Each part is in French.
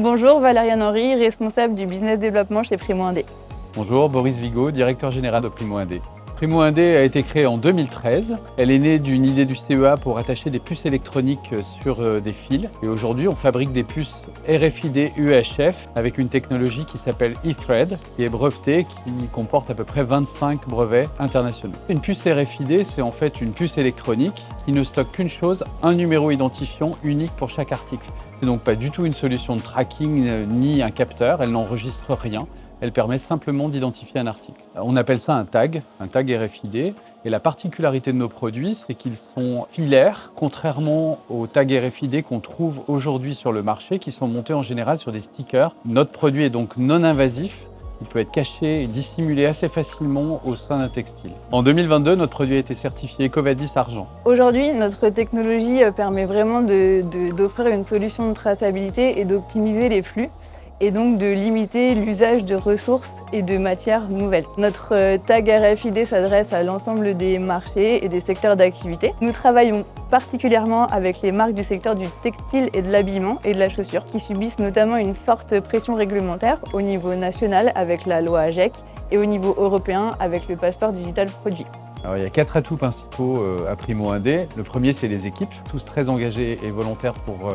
Bonjour, Valériane Henry, responsable du business développement chez Primo Indé. Bonjour, Boris Vigo, directeur général de Primo Indé. Primo Indé a été créée en 2013. Elle est née d'une idée du CEA pour attacher des puces électroniques sur des fils. Et aujourd'hui, on fabrique des puces RFID UHF avec une technologie qui s'appelle eThread, qui est brevetée, qui comporte à peu près 25 brevets internationaux. Une puce RFID, c'est en fait une puce électronique qui ne stocke qu'une chose, un numéro identifiant unique pour chaque article. C'est donc pas du tout une solution de tracking ni un capteur, elle n'enregistre rien. Elle permet simplement d'identifier un article. On appelle ça un tag RFID. Et la particularité de nos produits, c'est qu'ils sont filaires, contrairement aux tags RFID qu'on trouve aujourd'hui sur le marché, qui sont montés en général sur des stickers. Notre produit est donc non invasif. Il peut être caché et dissimulé assez facilement au sein d'un textile. En 2022, notre produit a été certifié EcoVadis Argent. Aujourd'hui, notre technologie permet vraiment d'offrir une solution de traçabilité et d'optimiser les flux, et donc de limiter l'usage de ressources et de matières nouvelles. Notre tag RFID s'adresse à l'ensemble des marchés et des secteurs d'activité. Nous travaillons particulièrement avec les marques du secteur du textile et de l'habillement et de la chaussure, qui subissent notamment une forte pression réglementaire au niveau national avec la loi AGEC et au niveau européen avec le passeport digital produit. Alors, il y a 4 atouts principaux à Primo Indé. Le premier, c'est les équipes, tous très engagés et volontaires pour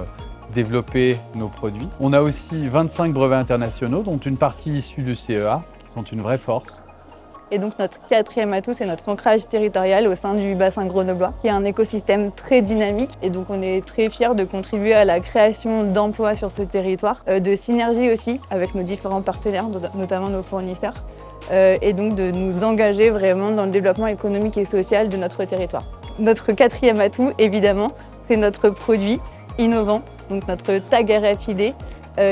développer nos produits. On a aussi 25 brevets internationaux, dont une partie issue du CEA, qui sont une vraie force. Et donc notre quatrième atout, c'est notre ancrage territorial au sein du bassin grenoblois, qui est un écosystème très dynamique. Et donc on est très fiers de contribuer à la création d'emplois sur ce territoire, de synergie aussi avec nos différents partenaires, notamment nos fournisseurs, et donc de nous engager vraiment dans le développement économique et social de notre territoire. Notre quatrième atout, évidemment, c'est notre produit innovant, donc notre tag RFID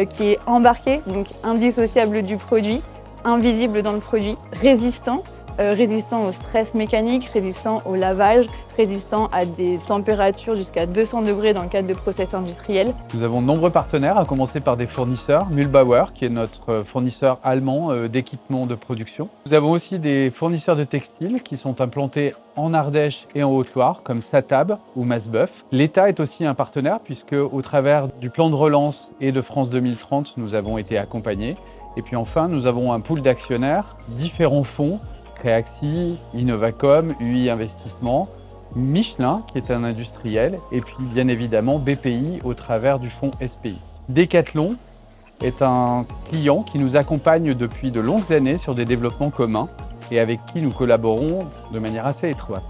qui est embarqué, donc indissociable du produit, invisible dans le produit, résistant au stress mécanique, résistant au lavage, résistant à des températures jusqu'à 200 degrés dans le cadre de process industriels. Nous avons de nombreux partenaires, à commencer par des fournisseurs. Mühlbauer, qui est notre fournisseur allemand d'équipements de production. Nous avons aussi des fournisseurs de textiles qui sont implantés en Ardèche et en Haute-Loire, comme Satab ou Masbeuf. L'État est aussi un partenaire, puisque au travers du plan de relance et de France 2030, nous avons été accompagnés. Et puis enfin, nous avons un pool d'actionnaires, différents fonds, Créaxi, Innovacom, UI Investissement, Michelin, qui est un industriel, et puis bien évidemment BPI au travers du fonds SPI. Decathlon est un client qui nous accompagne depuis de longues années sur des développements communs et avec qui nous collaborons de manière assez étroite.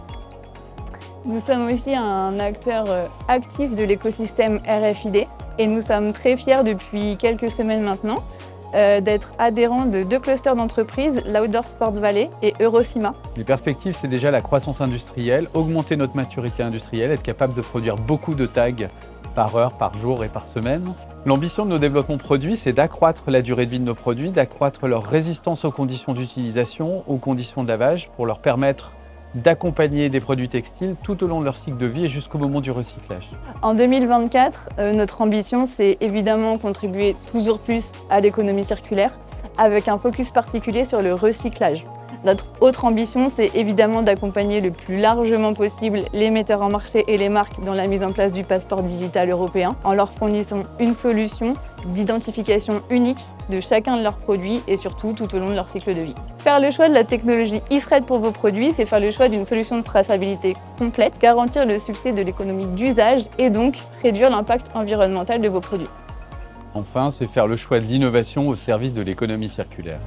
Nous sommes aussi un acteur actif de l'écosystème RFID et nous sommes très fiers depuis quelques semaines maintenant d'être adhérents de 2 clusters d'entreprises, l'Outdoor Sport Valley et Eurocima. Les perspectives, c'est déjà la croissance industrielle, augmenter notre maturité industrielle, être capable de produire beaucoup de tags par heure, par jour et par semaine. L'ambition de nos développements produits, c'est d'accroître la durée de vie de nos produits, d'accroître leur résistance aux conditions d'utilisation, aux conditions de lavage, pour leur permettre d'accompagner des produits textiles tout au long de leur cycle de vie et jusqu'au moment du recyclage. En 2024, notre ambition, c'est évidemment contribuer toujours plus à l'économie circulaire, avec un focus particulier sur le recyclage. Notre autre ambition, c'est évidemment d'accompagner le plus largement possible les metteurs en marché et les marques dans la mise en place du passeport digital européen, en leur fournissant une solution d'identification unique de chacun de leurs produits et surtout tout au long de leur cycle de vie. Faire le choix de la technologie eThread pour vos produits, c'est faire le choix d'une solution de traçabilité complète, garantir le succès de l'économie d'usage et donc réduire l'impact environnemental de vos produits. Enfin, c'est faire le choix de l'innovation au service de l'économie circulaire.